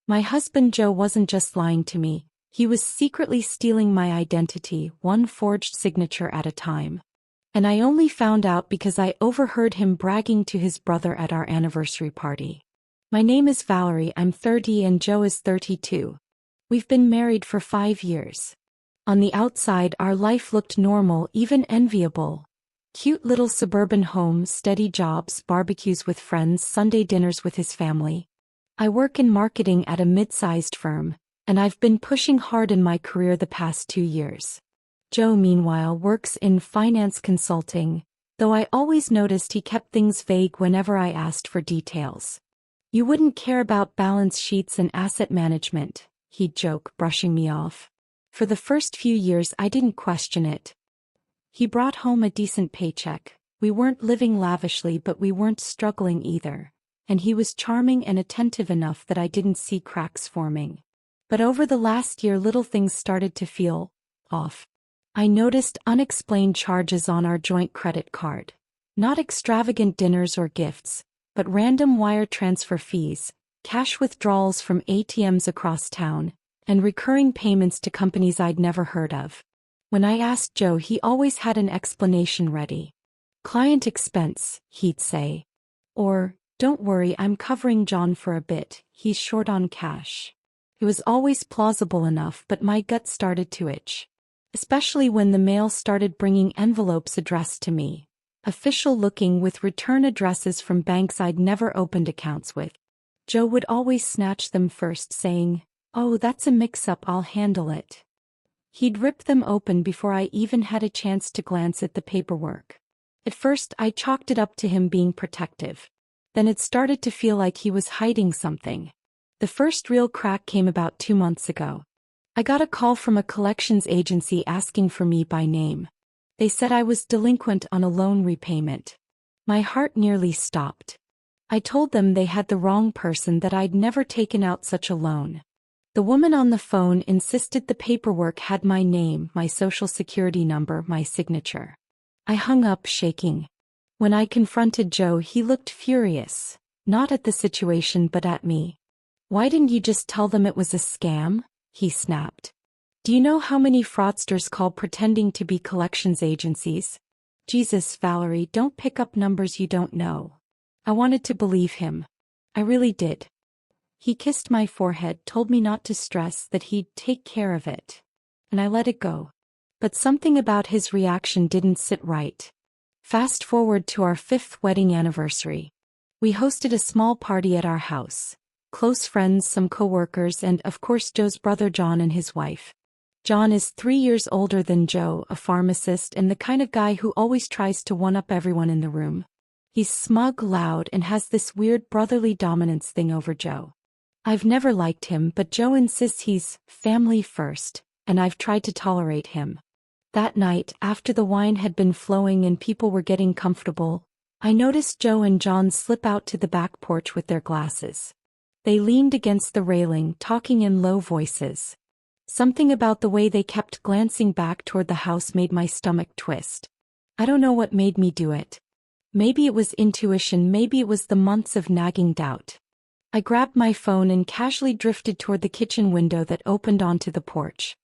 My husband Joe wasn't just lying to me, he was secretly stealing my identity, one forged signature at a time. And I only found out because I overheard him bragging to his brother at our anniversary party. My name is Valerie, I'm 30 and Joe is 32. We've been married for 5 years. On the outside our life looked normal, even enviable. Cute little suburban home, steady jobs, barbecues with friends, Sunday dinners with his family. I work in marketing at a mid-sized firm, and I've been pushing hard in my career the past 2 years. Joe, meanwhile, works in finance consulting, though I always noticed he kept things vague whenever I asked for details. You wouldn't care about balance sheets and asset management, he'd joke, brushing me off. For the first few years I didn't question it. He brought home a decent paycheck. We weren't living lavishly, but we weren't struggling either. And he was charming and attentive enough that I didn't see cracks forming. But over the last year little things started to feel off. I noticed unexplained charges on our joint credit card. Not extravagant dinners or gifts, but random wire transfer fees, cash withdrawals from ATMs across town, and recurring payments to companies I'd never heard of. When I asked Joe, he always had an explanation ready. Client expense, he'd say. Or, don't worry, I'm covering John for a bit, he's short on cash. It was always plausible enough, but my gut started to itch. Especially when the mail started bringing envelopes addressed to me. Official looking, with return addresses from banks I'd never opened accounts with. Joe would always snatch them first, saying, "Oh, that's a mix-up, I'll handle it." He'd rip them open before I even had a chance to glance at the paperwork. At first I chalked it up to him being protective. Then it started to feel like he was hiding something. The first real crack came about 2 months ago. I got a call from a collections agency asking for me by name. They said I was delinquent on a loan repayment. My heart nearly stopped. I told them they had the wrong person, that I'd never taken out such a loan. The woman on the phone insisted the paperwork had my name, my social security number, my signature. I hung up, shaking. When I confronted Joe, he looked furious, not at the situation but at me. "Why didn't you just tell them it was a scam?" he snapped. "Do you know how many fraudsters call pretending to be collections agencies?" Jesus, Valerie, don't pick up numbers you don't know. I wanted to believe him. I really did. He kissed my forehead, told me not to stress, that he'd take care of it. And I let it go. But something about his reaction didn't sit right. Fast forward to our 5th wedding anniversary. We hosted a small party at our house. Close friends, some co-workers, and of course Joe's brother John and his wife. John is 3 years older than Joe, a pharmacist and the kind of guy who always tries to one-up everyone in the room. He's smug, loud, and has this weird brotherly dominance thing over Joe. I've never liked him, but Joe insists he's family first, and I've tried to tolerate him. That night, after the wine had been flowing and people were getting comfortable, I noticed Joe and John slip out to the back porch with their glasses. They leaned against the railing, talking in low voices. Something about the way they kept glancing back toward the house made my stomach twist. I don't know what made me do it. Maybe it was intuition, maybe it was the months of nagging doubt. I grabbed my phone and casually drifted toward the kitchen window that opened onto the porch.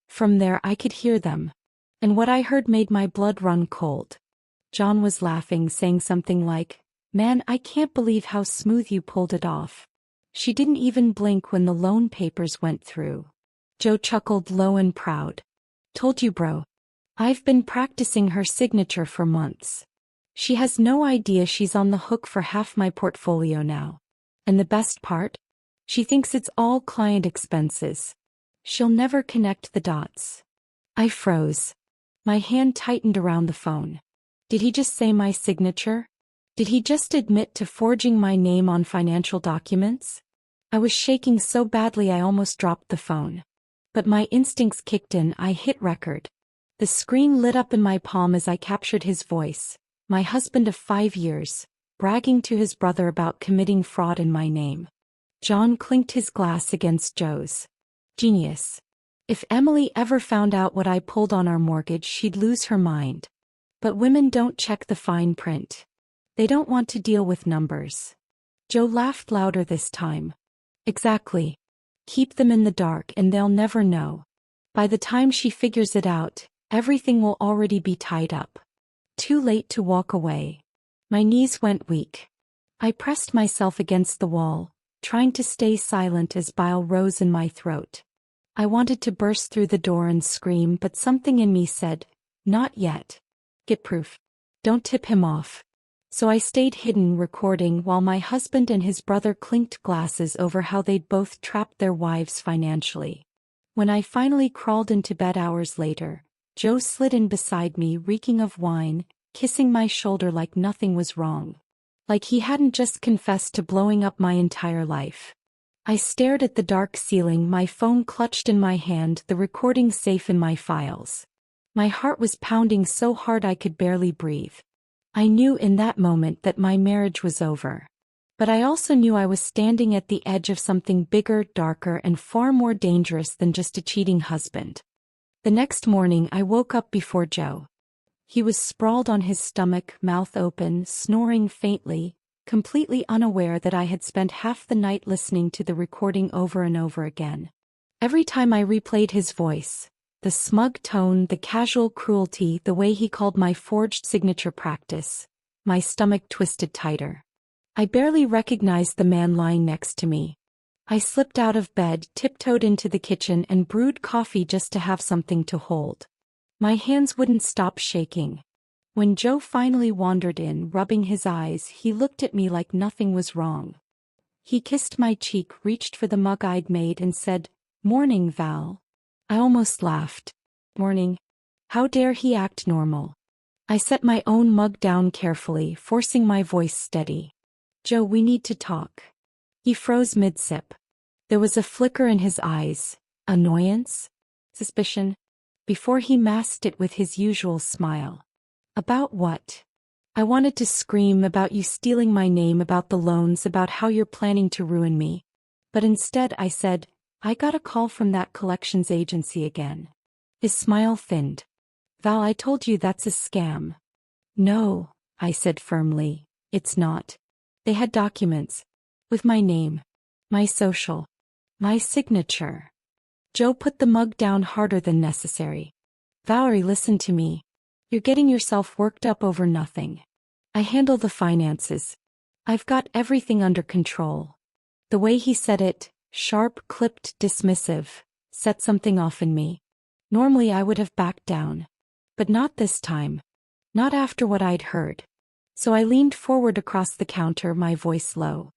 From there I could hear them. And what I heard made my blood run cold. John was laughing, saying something like, "Man, I can't believe how smooth you pulled it off. She didn't even blink when the loan papers went through." Joe chuckled, low and proud. "Told you, bro. I've been practicing her signature for months. She has no idea she's on the hook for half my portfolio now. And the best part? She thinks it's all client expenses. She'll never connect the dots." I froze. My hand tightened around the phone. Did he just say my signature? Did he just admit to forging my name on financial documents? I was shaking so badly I almost dropped the phone. But my instincts kicked in. I hit record. The screen lit up in my palm as I captured his voice, my husband of 5 years, bragging to his brother about committing fraud in my name. John clinked his glass against Joe's. Genius. If Emily ever found out what I pulled on our mortgage, she'd lose her mind. But women don't check the fine print. They don't want to deal with numbers. Joe laughed louder this time. "Exactly. Keep them in the dark and they'll never know. By the time she figures it out, everything will already be tied up. Too late to walk away. My knees went weak. I pressed myself against the wall, trying to stay silent as bile rose in my throat. I wanted to burst through the door and scream, but something in me said, "Not yet. Get proof. Don't tip him off." So I stayed hidden recording while my husband and his brother clinked glasses over how they'd both trapped their wives financially. When I finally crawled into bed hours later, Joe slid in beside me reeking of wine, kissing my shoulder like nothing was wrong. Like he hadn't just confessed to blowing up my entire life. I stared at the dark ceiling, my phone clutched in my hand, the recording safe in my files. My heart was pounding so hard I could barely breathe. I knew in that moment that my marriage was over. But I also knew I was standing at the edge of something bigger, darker, and far more dangerous than just a cheating husband. The next morning I woke up before Joe. He was sprawled on his stomach, mouth open, snoring faintly, completely unaware that I had spent half the night listening to the recording over and over again. Every time I replayed his voice, the smug tone, the casual cruelty, the way he called my forged signature practice, my stomach twisted tighter. I barely recognized the man lying next to me. I slipped out of bed, tiptoed into the kitchen, and brewed coffee just to have something to hold. My hands wouldn't stop shaking. When Joe finally wandered in, rubbing his eyes, he looked at me like nothing was wrong. He kissed my cheek, reached for the mug I'd made, and said, "Morning, Val." I almost laughed. Morning. How dare he act normal? I set my own mug down carefully, forcing my voice steady. "Joe, we need to talk." He froze mid-sip. There was a flicker in his eyes, annoyance, suspicion, before he masked it with his usual smile. "About what?" I wanted to scream, about you stealing my name, about the loans, about how you're planning to ruin me. But instead I said, "I got a call from that collections agency again." His smile thinned. "Val, I told you that's a scam." "No," I said firmly, "it's not. They had documents. With my name. My social. My signature." Joe put the mug down harder than necessary. "Valerie, listen to me. You're getting yourself worked up over nothing. I handle the finances. I've got everything under control." The way he said it, sharp, clipped, dismissive, set something off in me. Normally I would have backed down. But not this time. Not after what I'd heard. So I leaned forward across the counter, my voice low.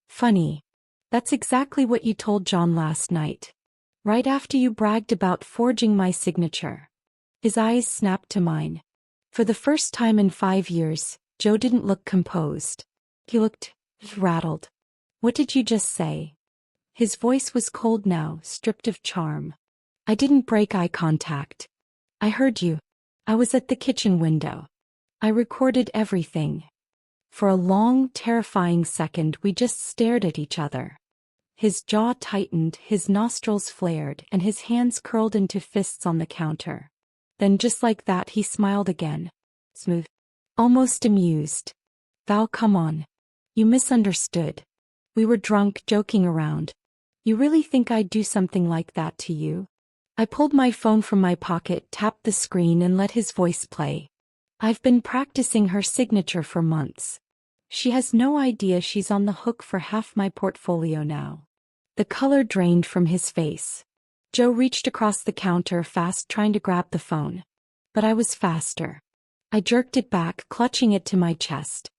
"Funny. That's exactly what you told John last night. Right after you bragged about forging my signature." His eyes snapped to mine. For the first time in 5 years, Joe didn't look composed. He looked rattled. "What did you just say?" His voice was cold now, stripped of charm. I didn't break eye contact. "I heard you. I was at the kitchen window. I recorded everything." For a long, terrifying second we just stared at each other. His jaw tightened, his nostrils flared, and his hands curled into fists on the counter. Then just like that he smiled again. Smooth. Almost amused. "Val, come on. You misunderstood. We were drunk, joking around. You really think I'd do something like that to you?" I pulled my phone from my pocket, tapped the screen, and let his voice play. "I've been practicing her signature for months. She has no idea she's on the hook for half my portfolio now." The color drained from his face. Joe reached across the counter fast, trying to grab the phone. But I was faster. I jerked it back, clutching it to my chest.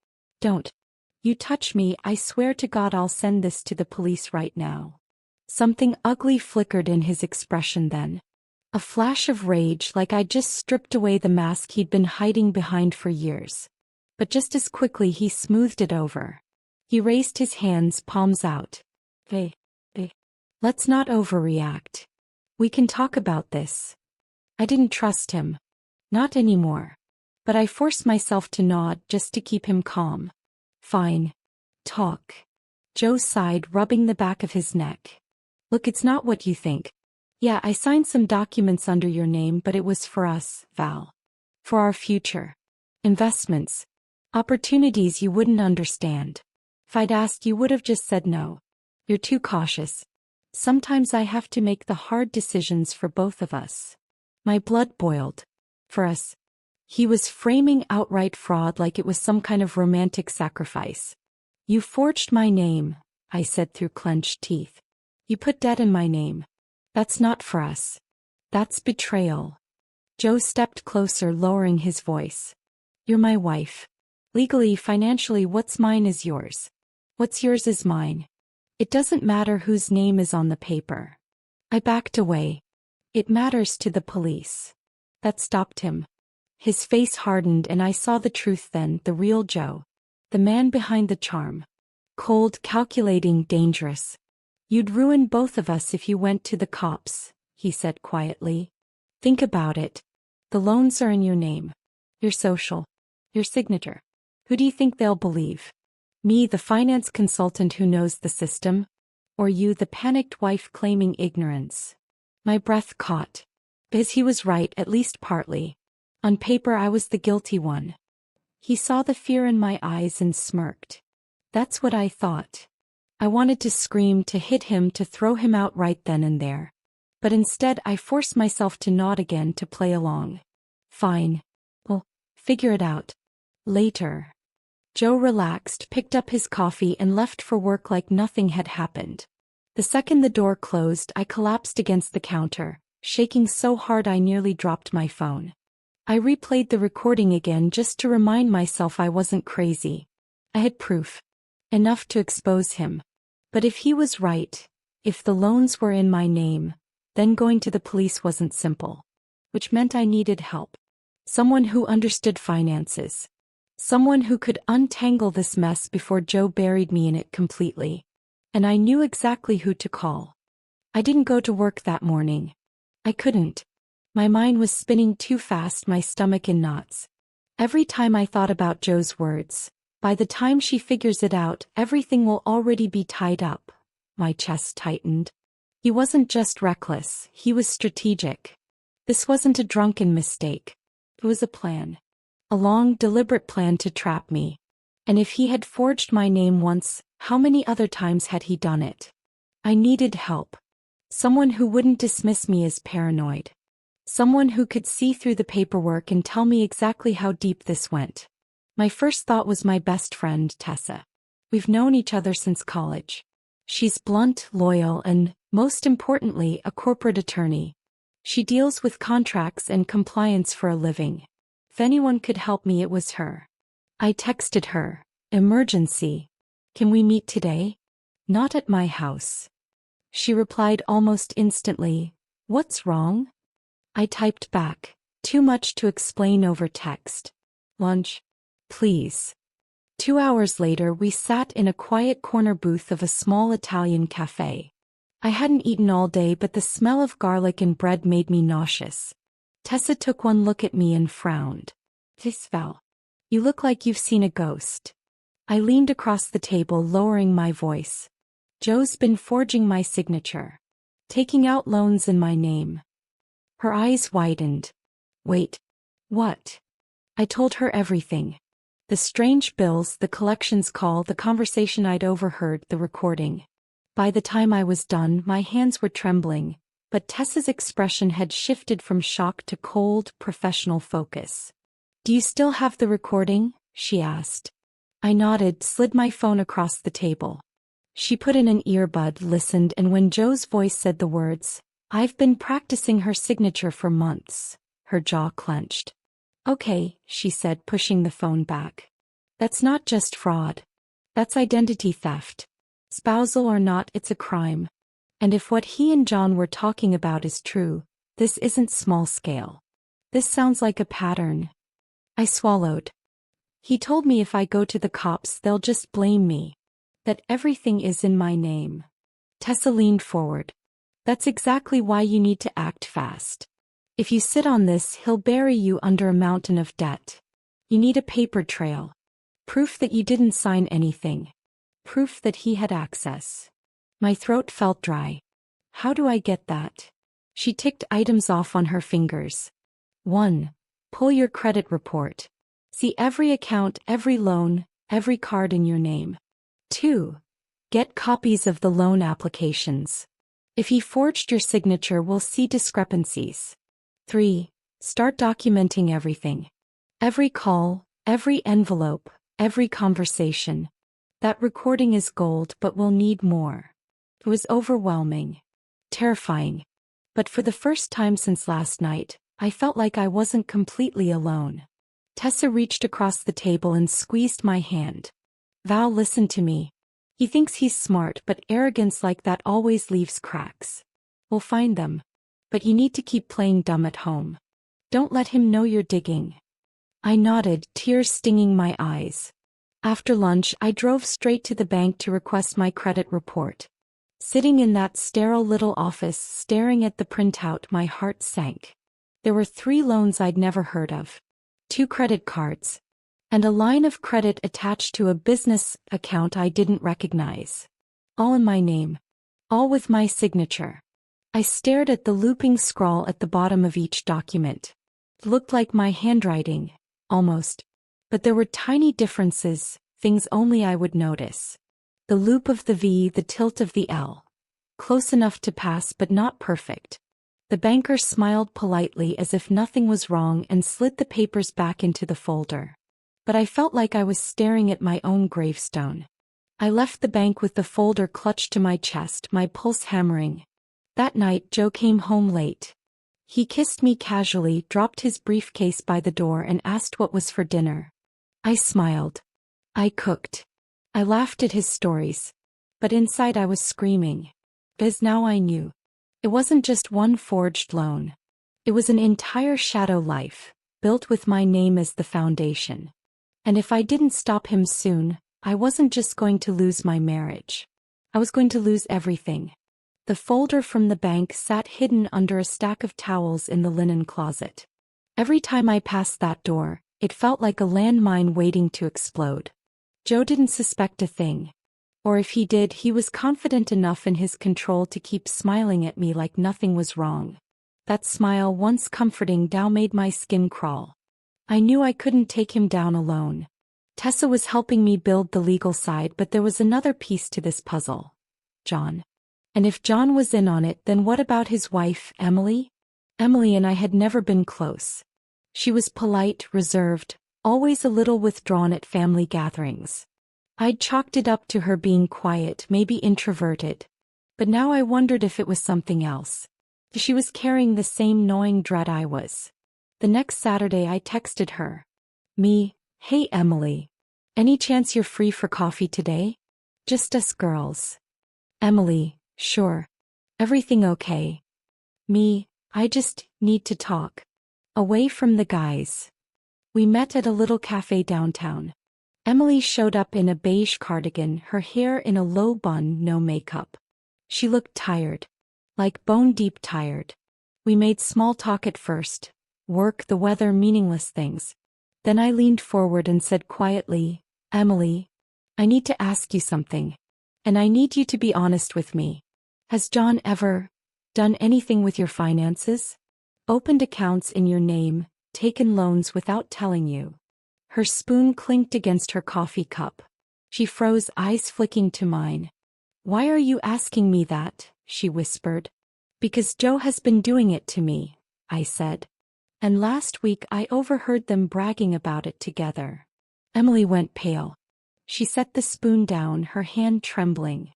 "Don't. You touch me, I swear to God I'll send this to the police right now." Something ugly flickered in his expression then. A flash of rage, like I'd just stripped away the mask he'd been hiding behind for years. But just as quickly he smoothed it over. He raised his hands, palms out. Hey. Let's not overreact. We can talk about this." I didn't trust him. Not anymore. But I forced myself to nod just to keep him calm. "Fine. Talk." Joe sighed, rubbing the back of his neck. "Look, it's not what you think. Yeah, I signed some documents under your name, but it was for us, Val. For our future. Investments. Opportunities you wouldn't understand. If I'd asked, you would have just said no. You're too cautious. Sometimes I have to make the hard decisions for both of us. My blood boiled. For us. He was framing outright fraud like it was some kind of romantic sacrifice. You forged my name, I said through clenched teeth. You put debt in my name. That's not for us. That's betrayal. Joe stepped closer, lowering his voice. You're my wife. Legally, financially, what's mine is yours. What's yours is mine. It doesn't matter whose name is on the paper. I backed away. It matters to the police. That stopped him. His face hardened and I saw the truth then, the real Joe. The man behind the charm. Cold, calculating, dangerous. You'd ruin both of us if you went to the cops, he said quietly. Think about it. The loans are in your name. Your social. Your signature. Who do you think they'll believe? Me, the finance consultant who knows the system? Or you, the panicked wife claiming ignorance? My breath caught. Because he was right, at least partly. On paper I was the guilty one. He saw the fear in my eyes and smirked. That's what I thought. I wanted to scream, to hit him, to throw him out right then and there. But instead I forced myself to nod again, to play along. Fine. We'll figure it out. Later. Joe relaxed, picked up his coffee and left for work like nothing had happened. The second the door closed, I collapsed against the counter, shaking so hard I nearly dropped my phone. I replayed the recording again just to remind myself I wasn't crazy. I had proof. Enough to expose him. But if he was right, if the loans were in my name, then going to the police wasn't simple. Which meant I needed help. Someone who understood finances. Someone who could untangle this mess before Joe buried me in it completely. And I knew exactly who to call. I didn't go to work that morning. I couldn't. My mind was spinning too fast, my stomach in knots. Every time I thought about Joe's words, by the time she figures it out, everything will already be tied up. My chest tightened. He wasn't just reckless, he was strategic. This wasn't a drunken mistake. It was a plan. A long, deliberate plan to trap me. And if he had forged my name once, how many other times had he done it? I needed help. Someone who wouldn't dismiss me as paranoid. Someone who could see through the paperwork and tell me exactly how deep this went. My first thought was my best friend, Tessa. We've known each other since college. She's blunt, loyal, and, most importantly, a corporate attorney. She deals with contracts and compliance for a living. If anyone could help me, it was her. I texted her. Emergency. Can we meet today? Not at my house. She replied almost instantly. What's wrong? I typed back. Too much to explain over text. Lunch. Please. 2 hours later we sat in a quiet corner booth of a small Italian cafe. I hadn't eaten all day but the smell of garlic and bread made me nauseous. Tessa took one look at me and frowned. Val. You look like you've seen a ghost. I leaned across the table, lowering my voice. Joe's been forging my signature. Taking out loans in my name. Her eyes widened. Wait. What? I told her everything. The strange bills, the collections call, the conversation I'd overheard, the recording. By the time I was done, my hands were trembling, but Tessa's expression had shifted from shock to cold, professional focus. Do you still have the recording? She asked. I nodded, slid my phone across the table. She put in an earbud, listened, and when Joe's voice said the words, I've been practicing her signature for months, her jaw clenched. Okay, she said, pushing the phone back. That's not just fraud. That's identity theft. Spousal or not, it's a crime. And if what he and John were talking about is true, this isn't small scale. This sounds like a pattern. I swallowed. He told me if I go to the cops, they'll just blame me. That everything is in my name. Tessa leaned forward. That's exactly why you need to act fast. If you sit on this, he'll bury you under a mountain of debt. You need a paper trail. Proof that you didn't sign anything. Proof that he had access. My throat felt dry. How do I get that? She ticked items off on her fingers. 1. Pull your credit report. See every account, every loan, every card in your name. 2. Get copies of the loan applications. If he forged your signature, we'll see discrepancies. 3. Start documenting everything. Every call, every envelope, every conversation. That recording is gold, but we'll need more. It was overwhelming. Terrifying. But for the first time since last night, I felt like I wasn't completely alone. Tessa reached across the table and squeezed my hand. Val, listen to me. He thinks he's smart, but arrogance like that always leaves cracks. We'll find them. But you need to keep playing dumb at home. Don't let him know you're digging. I nodded, tears stinging my eyes. After lunch, I drove straight to the bank to request my credit report. Sitting in that sterile little office, staring at the printout, my heart sank. There were 3 loans I'd never heard of. 2 credit cards. And a line of credit attached to a business account I didn't recognize. All in my name. All with my signature. I stared at the looping scrawl at the bottom of each document. It looked like my handwriting, almost. But there were tiny differences, things only I would notice. The loop of the V, the tilt of the L. Close enough to pass but not perfect. The banker smiled politely as if nothing was wrong and slid the papers back into the folder. But I felt like I was staring at my own gravestone. I left the bank with the folder clutched to my chest, my pulse hammering. That night Joe came home late. He kissed me casually, dropped his briefcase by the door and asked what was for dinner. I smiled. I cooked. I laughed at his stories. But inside I was screaming. Because now I knew. It wasn't just one forged loan. It was an entire shadow life, built with my name as the foundation. And if I didn't stop him soon, I wasn't just going to lose my marriage. I was going to lose everything. The folder from the bank sat hidden under a stack of towels in the linen closet. Every time I passed that door, it felt like a landmine waiting to explode. Joe didn't suspect a thing. Or if he did, he was confident enough in his control to keep smiling at me like nothing was wrong. That smile, once comforting, now made my skin crawl. I knew I couldn't take him down alone. Tessa was helping me build the legal side, but there was another piece to this puzzle. John. And if John was in on it, then what about his wife, Emily? Emily and I had never been close. She was polite, reserved, always a little withdrawn at family gatherings. I'd chalked it up to her being quiet, maybe introverted. But now I wondered if it was something else. If she was carrying the same gnawing dread I was. The next Saturday I texted her. Hey Emily. Any chance you're free for coffee today? Just us girls. Emily, sure. Everything okay? I just need to talk. Away from the guys. We met at a little cafe downtown. Emily showed up in a beige cardigan, her hair in a low bun, no makeup. She looked tired. Like bone-deep tired. We made small talk at first. Work, the weather, meaningless things. Then I leaned forward and said quietly, Emily, I need to ask you something. And I need you to be honest with me. Has John ever done anything with your finances? Opened accounts in your name, taken loans without telling you? Her spoon clinked against her coffee cup. She froze, eyes flicking to mine. Why are you asking me that? She whispered. Because Joe has been doing it to me, I said. And last week I overheard them bragging about it together. Emily went pale. She set the spoon down, her hand trembling.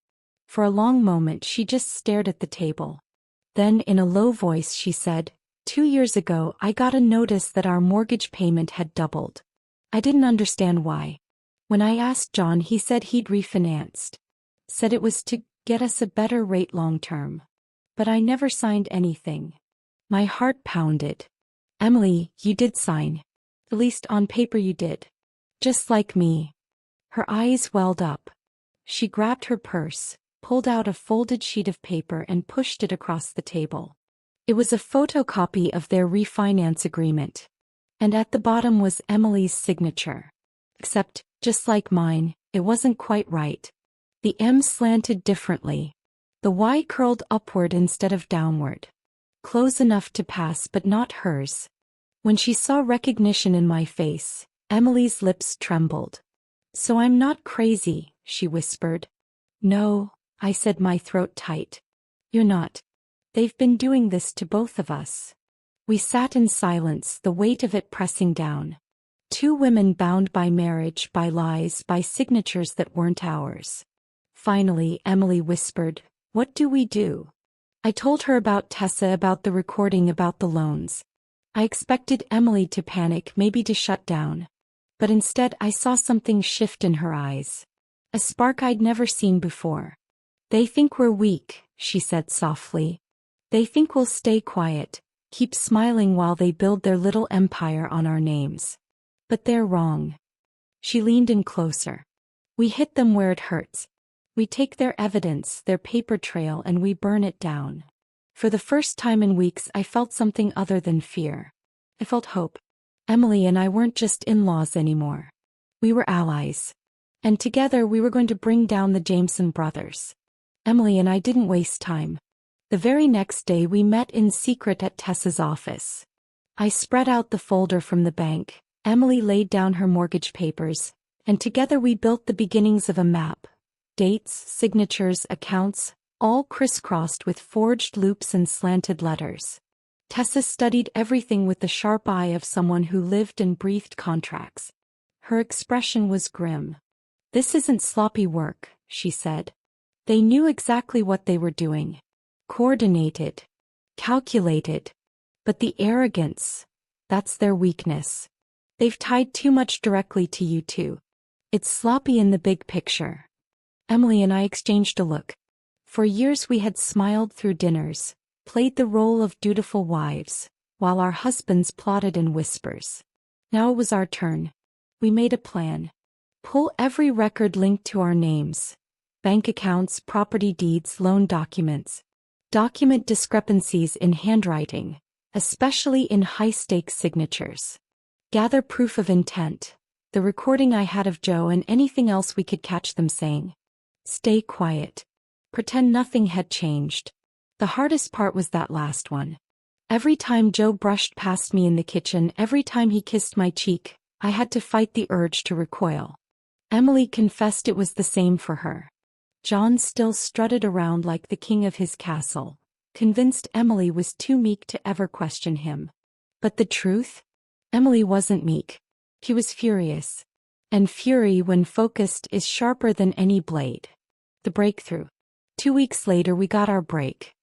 For a long moment she just stared at the table. Then in a low voice she said, 2 years ago I got a notice that our mortgage payment had doubled. I didn't understand why. When I asked John, he said he'd refinanced. Said it was to get us a better rate long term. But I never signed anything. My heart pounded. Emily, you did sign. At least on paper you did. Just like me. Her eyes welled up. She grabbed her purse, pulled out a folded sheet of paper and pushed it across the table. It was a photocopy of their refinance agreement. And at the bottom was Emily's signature. Except, just like mine, it wasn't quite right. The M slanted differently. The Y curled upward instead of downward. Close enough to pass but not hers. When she saw recognition in my face, Emily's lips trembled. So I'm not crazy, she whispered. No, I said, my throat tight. You're not. They've been doing this to both of us. We sat in silence, the weight of it pressing down. Two women bound by marriage, by lies, by signatures that weren't ours. Finally, Emily whispered, "What do we do?" I told her about Tessa, about the recording, about the loans. I expected Emily to panic, maybe to shut down. But instead I saw something shift in her eyes. A spark I'd never seen before. "They think we're weak," she said softly. "They think we'll stay quiet, keep smiling while they build their little empire on our names. But they're wrong." She leaned in closer. "We hit them where it hurts. We take their evidence, their paper trail, and we burn it down." For the first time in weeks I felt something other than fear. I felt hope. Emily and I weren't just in-laws anymore. We were allies. And together we were going to bring down the Jameson brothers. Emily and I didn't waste time. The very next day we met in secret at Tessa's office. I spread out the folder from the bank, Emily laid down her mortgage papers, and together we built the beginnings of a map. Dates, signatures, accounts, all crisscrossed with forged loops and slanted letters. Tessa studied everything with the sharp eye of someone who lived and breathed contracts. Her expression was grim. "This isn't sloppy work," she said. "They knew exactly what they were doing. Coordinated. Calculated. But the arrogance, that's their weakness. They've tied too much directly to you two. It's sloppy in the big picture." Emily and I exchanged a look. For years we had smiled through dinners, played the role of dutiful wives, while our husbands plotted in whispers. Now it was our turn. We made a plan. Pull every record linked to our names. Bank accounts, property deeds, loan documents. Document discrepancies in handwriting, especially in high-stakes signatures. Gather proof of intent. The recording I had of Joe and anything else we could catch them saying. Stay quiet. Pretend nothing had changed. The hardest part was that last one. Every time Joe brushed past me in the kitchen, every time he kissed my cheek, I had to fight the urge to recoil. Emily confessed it was the same for her. John still strutted around like the king of his castle, convinced Emily was too meek to ever question him. But the truth? Emily wasn't meek. She was furious. And fury, when focused, is sharper than any blade. The breakthrough. 2 weeks later we got our break.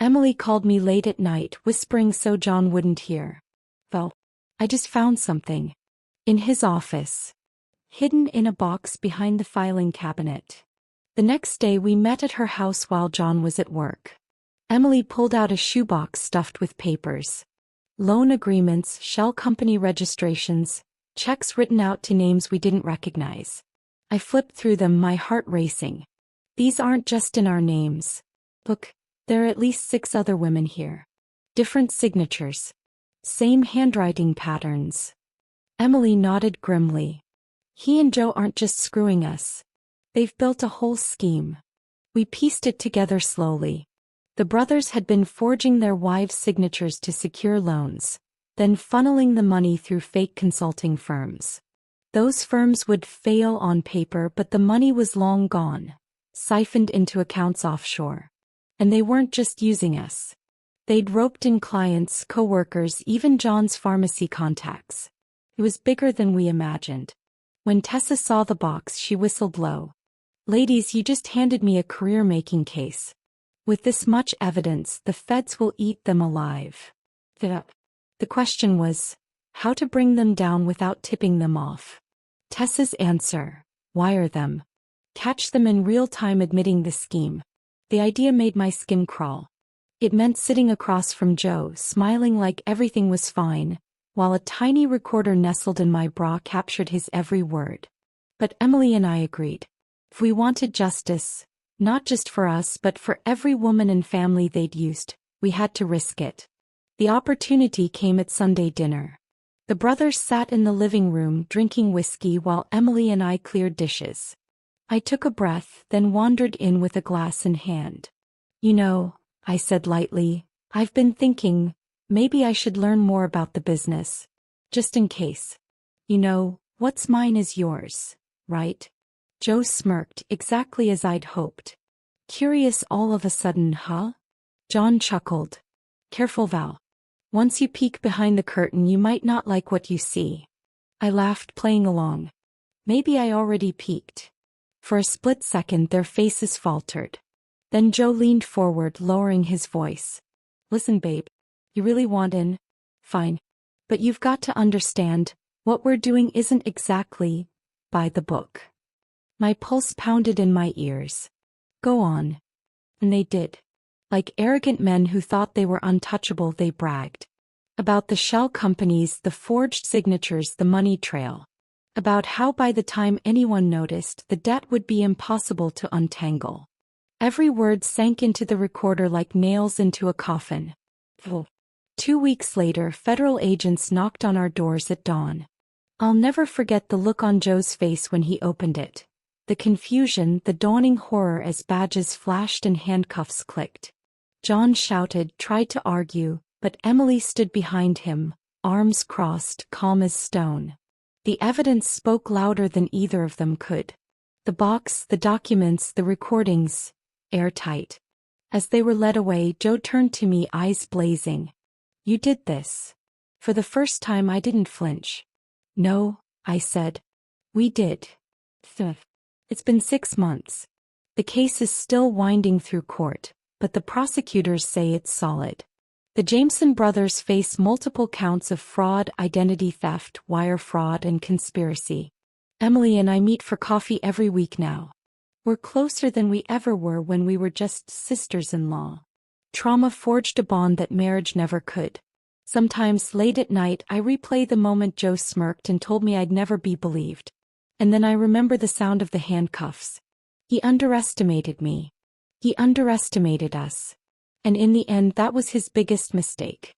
Emily called me late at night, whispering so John wouldn't hear. "Well, I just found something. In his office. Hidden in a box behind the filing cabinet." The next day we met at her house while John was at work. Emily pulled out a shoebox stuffed with papers. Loan agreements, shell company registrations, checks written out to names we didn't recognize. I flipped through them, my heart racing. These aren't just in our names. Look, there are at least 6 other women here. Different signatures. Same handwriting patterns. Emily nodded grimly. "He and Joe aren't just screwing us. They've built a whole scheme." We pieced it together slowly. The brothers had been forging their wives' signatures to secure loans, then funneling the money through fake consulting firms. Those firms would fail on paper, but the money was long gone, siphoned into accounts offshore. And they weren't just using us. They'd roped in clients, co-workers, even John's pharmacy contacts. It was bigger than we imagined. When Tessa saw the box, she whistled low. "Ladies, you just handed me a career-making case. With this much evidence, the feds will eat them alive." The question was, how to bring them down without tipping them off. Tessa's answer: wire them. Catch them in real time admitting the scheme. The idea made my skin crawl. It meant sitting across from Joe, smiling like everything was fine, while a tiny recorder nestled in my bra captured his every word. But Emily and I agreed. If we wanted justice, not just for us but for every woman and family they'd used, we had to risk it. The opportunity came at Sunday dinner. The brothers sat in the living room drinking whiskey while Emily and I cleared dishes. I took a breath, then wandered in with a glass in hand. "You know," I said lightly, "I've been thinking, maybe I should learn more about the business. Just in case. You know, what's mine is yours, right?" Joe smirked, exactly as I'd hoped. "Curious all of a sudden, huh?" John chuckled. Careful, Val. Once you peek behind the curtain, you might not like what you see. I laughed, playing along. Maybe I already peeked. For a split second, their faces faltered. Then Joe leaned forward, lowering his voice. Listen, babe. You really want in? Fine. But you've got to understand, what we're doing isn't exactly by the book. My pulse pounded in my ears. Go on. And they did. Like arrogant men who thought they were untouchable, they bragged. About the shell companies, the forged signatures, the money trail. About how by the time anyone noticed, the debt would be impossible to untangle. Every word sank into the recorder like nails into a coffin. 2 weeks later, federal agents knocked on our doors at dawn. I'll never forget the look on Joe's face when he opened it. The confusion, the dawning horror as badges flashed and handcuffs clicked. John shouted, tried to argue, but Emily stood behind him, arms crossed, calm as stone. The evidence spoke louder than either of them could. The box, the documents, the recordings, airtight. As they were led away, Joe turned to me, eyes blazing. You did this. For the first time, I didn't flinch. No, I said. We did. It's been 6 months. The case is still winding through court, but the prosecutors say it's solid. The Jameson brothers face multiple counts of fraud, identity theft, wire fraud, and conspiracy. Emily and I meet for coffee every week now. We're closer than we ever were when we were just sisters-in-law. Trauma forged a bond that marriage never could. Sometimes, late at night, I replay the moment Joe smirked and told me I'd never be believed. And then I remember the sound of the handcuffs. He underestimated me. He underestimated us. And in the end, that was his biggest mistake.